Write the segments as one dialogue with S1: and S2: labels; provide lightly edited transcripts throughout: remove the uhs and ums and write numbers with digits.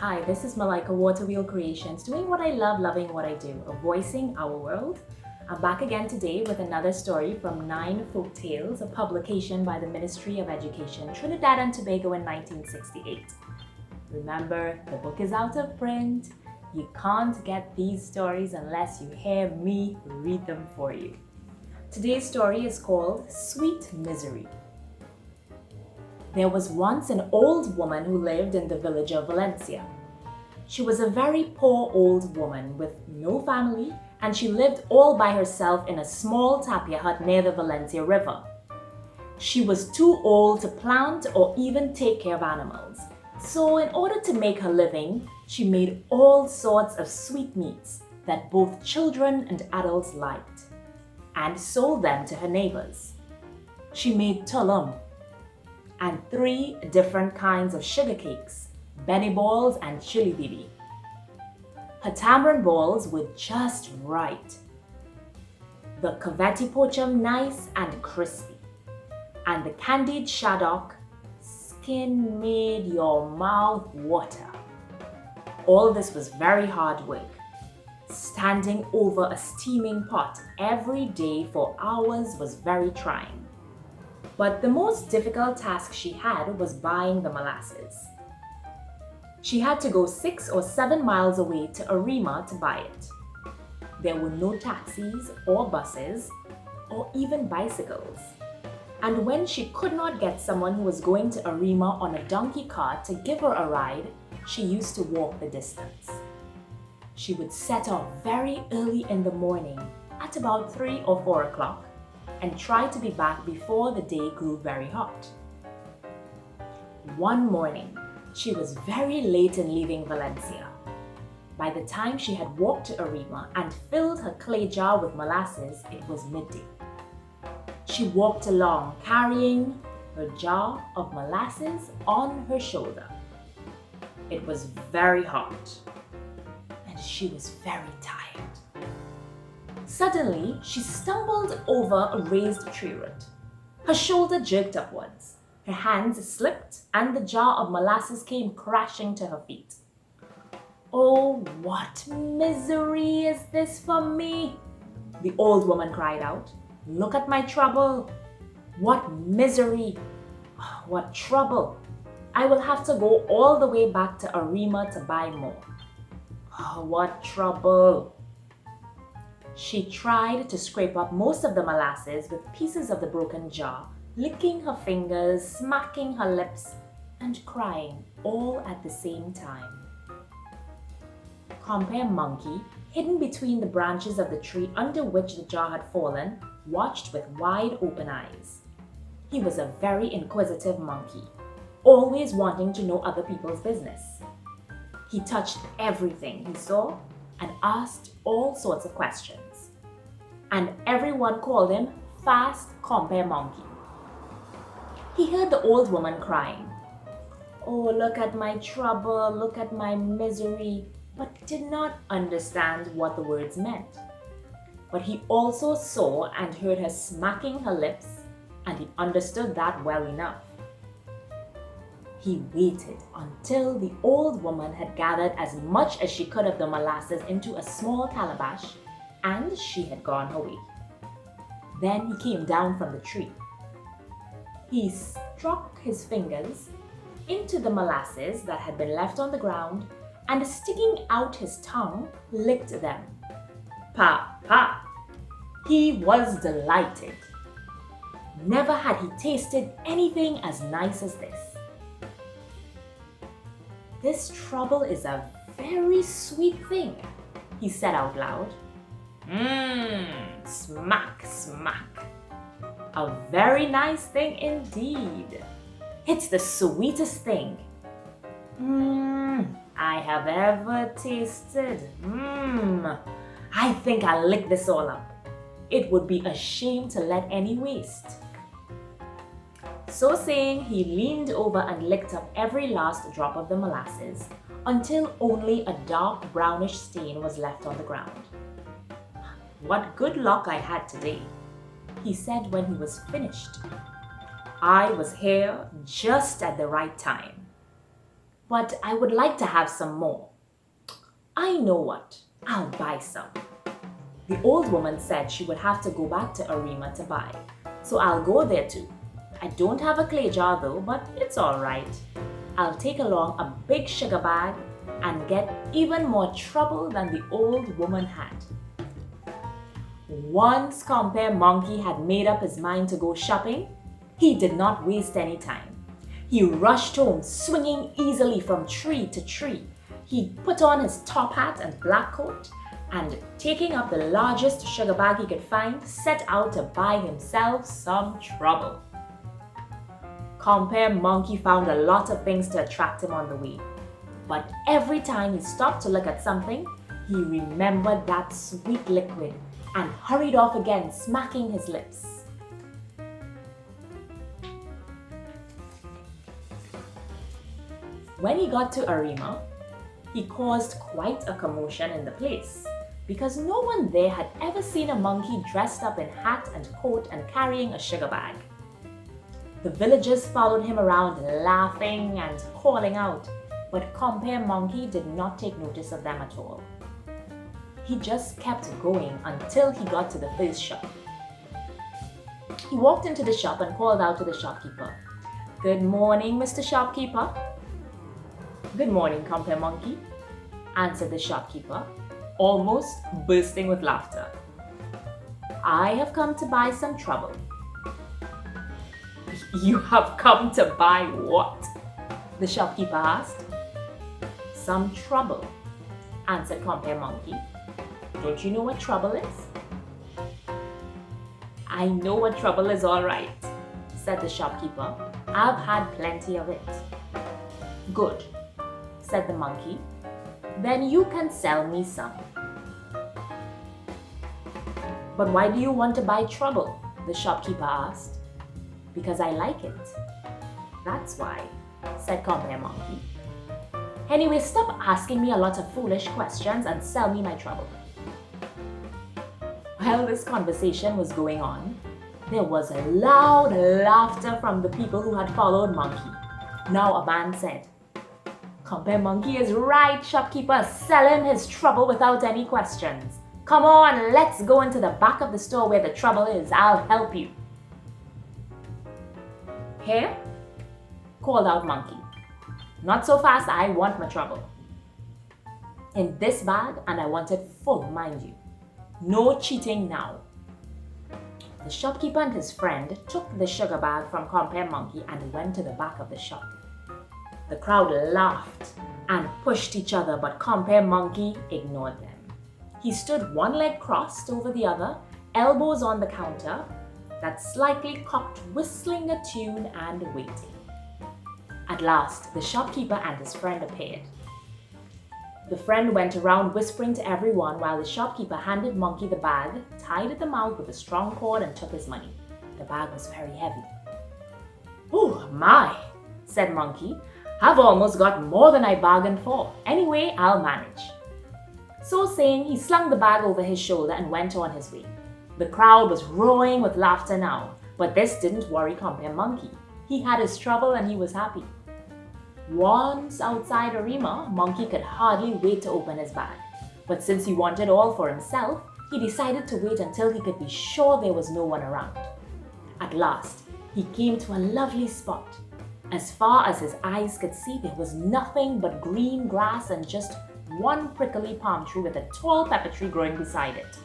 S1: Hi, this is Malaika Waterwheel Creations, doing what I love, loving what I do, voicing our world. I'm back again today with another story from 9 Folk Tales, a publication by the Ministry of Education, Trinidad and Tobago in 1968. Remember, the book is out of print. You can't get these stories unless you hear me read them for you. Today's story is called Sweet Misery. There was once an old woman who lived in the village of Valencia. She was a very poor old woman with no family, and she lived all by herself in a small tapia hut near the Valencia River. She was too old to plant or even take care of animals, so in order to make her living, she made all sorts of sweetmeats that both children and adults liked, and sold them to her neighbors. She made tulum, and 3 different kinds of sugar cakes, Benny balls and chili bibi. Her tamarind balls were just right. The caveti pochum nice and crispy. And the candied shaddock, skin made your mouth water. All this was very hard work, standing over a steaming pot every day for hours was very trying. But the most difficult task she had was buying the molasses. She had to go 6 or 7 miles away to Arima to buy it. There were no taxis or buses or even bicycles. And when she could not get someone who was going to Arima on a donkey cart to give her a ride, she used to walk the distance. She would set off very early in the morning at about 3 or 4 o'clock and try to be back before the day grew very hot. One morning, she was very late in leaving Valencia. By the time she had walked to Arima and filled her clay jar with molasses, it was midday. She walked along carrying her jar of molasses on her shoulder. It was very hot, and she was very tired. Suddenly, she stumbled over a raised tree root. Her shoulder jerked upwards. Her hands slipped, and the jar of molasses came crashing to her feet. "Oh, what misery is this for me?" the old woman cried out. "Look at my trouble. What misery! What trouble! I will have to go all the way back to Arima to buy more. Oh, what trouble!" She tried to scrape up most of the molasses with pieces of the broken jar, licking her fingers, smacking her lips, and crying all at the same time. Compere Monkey, hidden between the branches of the tree under which the jar had fallen, watched with wide open eyes. He was a very inquisitive monkey, always wanting to know other people's business. He touched everything he saw and asked all sorts of questions. And everyone called him Fast Compere Monkey. He heard the old woman crying, "Oh, look at my trouble, look at my misery," but did not understand what the words meant. But he also saw and heard her smacking her lips, and he understood that well enough. He waited until the old woman had gathered as much as she could of the molasses into a small calabash, and she had gone her way. Then he came down from the tree. He struck his fingers into the molasses that had been left on the ground, and sticking out his tongue, licked them. Pa, pa! He was delighted. Never had he tasted anything as nice as this. "This trouble is a very sweet thing," he said out loud. Smack, smack. A very nice thing indeed. It's the sweetest thing I have ever tasted. I think I'll lick this all up. It would be a shame to let any waste." So saying, he leaned over and licked up every last drop of the molasses until only a dark brownish stain was left on the ground. "What good luck I had today," he said when he was finished. "I was here just at the right time." but I would like to have some more. I know what, I'll buy some. The old woman said she would have to go back to Arima to buy, so I'll go there too. I don't have a clay jar though, but it's alright. I'll take along a big sugar bag and get even more trouble than the old woman had. Once Compere Monkey had made up his mind to go shopping, he did not waste any time. He rushed home, swinging easily from tree to tree. He put on his top hat and black coat, and taking up the largest sugar bag he could find, set out to buy himself some trouble. Compere Monkey found a lot of things to attract him on the way, but every time he stopped to look at something, he remembered that sweet liquid and hurried off again, smacking his lips. When he got to Arima, he caused quite a commotion in the place, because no one there had ever seen a monkey dressed up in hat and coat and carrying a sugar bag. The villagers followed him around, laughing and calling out, but Compere Monkey did not take notice of them at all. He just kept going until he got to the first shop. He walked into the shop and called out to the shopkeeper, "Good morning, Mr. Shopkeeper." "Good morning, Compere Monkey," answered the shopkeeper, almost bursting with laughter. "I have come to buy some trouble." "You have come to buy what?" the shopkeeper asked. "Some trouble," answered Compere Monkey. "Don't you know what trouble is?" "I know what trouble is, all right," said the shopkeeper. "I've had plenty of it." "Good," said the monkey. "Then you can sell me some." "But why do you want to buy trouble?" the shopkeeper asked. "Because I like it. That's why," said Compere Monkey. "Anyway, stop asking me a lot of foolish questions and sell me my trouble." While this conversation was going on, there was a loud laughter from the people who had followed Monkey. Now a man said, "Compere Monkey is right, shopkeeper. Sell him his trouble without any questions. Come on, let's go into the back of the store where the trouble is. I'll help you." "Here?" called out Monkey. "Not so fast, I want my trouble." "In this bag, and I want it full, mind you. No cheating now." The shopkeeper and his friend took the sugar bag from Compere Monkey and went to the back of the shop. The crowd laughed and pushed each other, but Compere Monkey ignored them. He stood one leg crossed over the other, elbows on the counter, that slightly cocked, whistling a tune and waiting. At last, the shopkeeper and his friend appeared. The friend went around whispering to everyone while the shopkeeper handed Monkey the bag, tied at the mouth with a strong cord, and took his money. The bag was very heavy. "Oh my," said Monkey. "I've almost got more than I bargained for. Anyway, I'll manage." So saying, he slung the bag over his shoulder and went on his way. The crowd was roaring with laughter now, but this didn't worry Compere Monkey. He had his trouble and he was happy. Once outside Arima, Monkey could hardly wait to open his bag. But since he wanted all for himself, he decided to wait until he could be sure there was no one around. At last, he came to a lovely spot. As far as his eyes could see, there was nothing but green grass and just one prickly palm tree with a tall pepper tree growing beside it.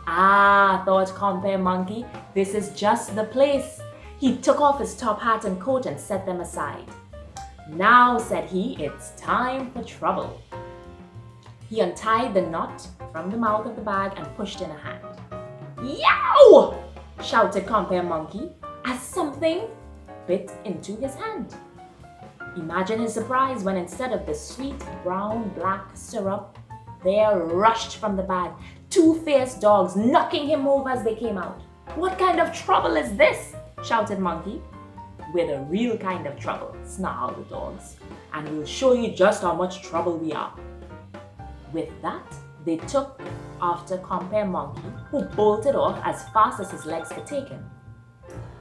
S1: "Ah," thought Compere Monkey, "this is just the place." He took off his top hat and coat and set them aside. "Now," said he, "it's time for trouble." He untied the knot from the mouth of the bag and pushed in a hand. "Yow!" shouted Compere Monkey as something bit into his hand. Imagine his surprise when instead of the sweet brown-black syrup, there rushed from the bag 2 fierce dogs, knocking him over as they came out. "What kind of trouble is this?" shouted Monkey. "We're the real kind of trouble," snarled the dogs, "and we'll show you just how much trouble we are." With that, they took after Compere Monkey, who bolted off as fast as his legs could take him.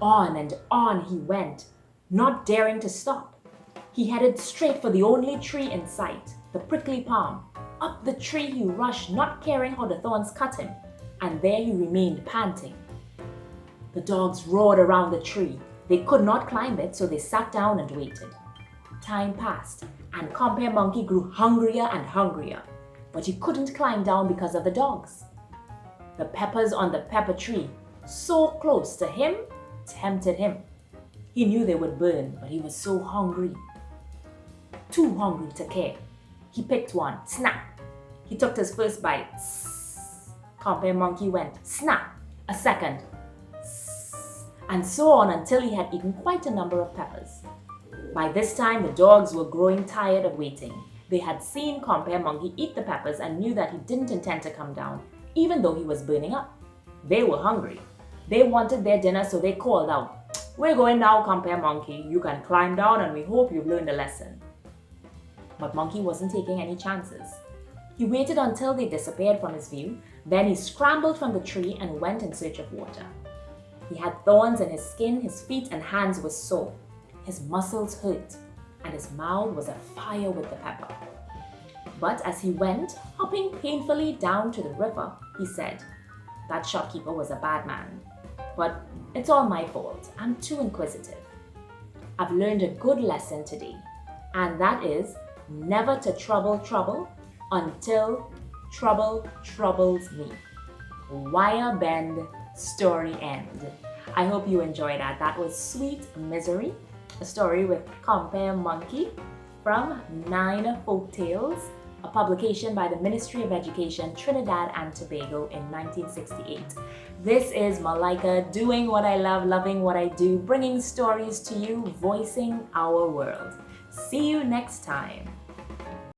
S1: On and on he went, not daring to stop. He headed straight for the only tree in sight, the prickly palm. Up the tree he rushed, not caring how the thorns cut him, and there he remained panting. The dogs roared around the tree. They could not climb it, so they sat down and waited. Time passed, and Compere Monkey grew hungrier and hungrier, but he couldn't climb down because of the dogs. The peppers on the pepper tree, so close to him, tempted him. He knew they would burn, but he was so hungry. Too hungry to care. He picked one, snap. He took his first bite. Compere Monkey went, snap, a second, and so on until he had eaten quite a number of peppers. By this time, the dogs were growing tired of waiting. They had seen Compere Monkey eat the peppers and knew that he didn't intend to come down, even though he was burning up. They were hungry. They wanted their dinner, so they called out, "We're going now, Compere Monkey. You can climb down and we hope you've learned a lesson." But Monkey wasn't taking any chances. He waited until they disappeared from his view. Then he scrambled from the tree and went in search of water. He had thorns in his skin, his feet and hands were sore. His muscles hurt, and his mouth was afire with the pepper. But as he went, hopping painfully down to the river, he said, "That shopkeeper was a bad man. But it's all my fault. I'm too inquisitive. I've learned a good lesson today, and that is never to trouble trouble until trouble troubles me." Wire bend, story end. I hope you enjoyed that. That was Sweet Misery, a story with Compere Monkey from 9 Folktales, a publication by the Ministry of Education, Trinidad and Tobago in 1968. This is Malaika, doing what I love, loving what I do, bringing stories to you, voicing our world. See you next time.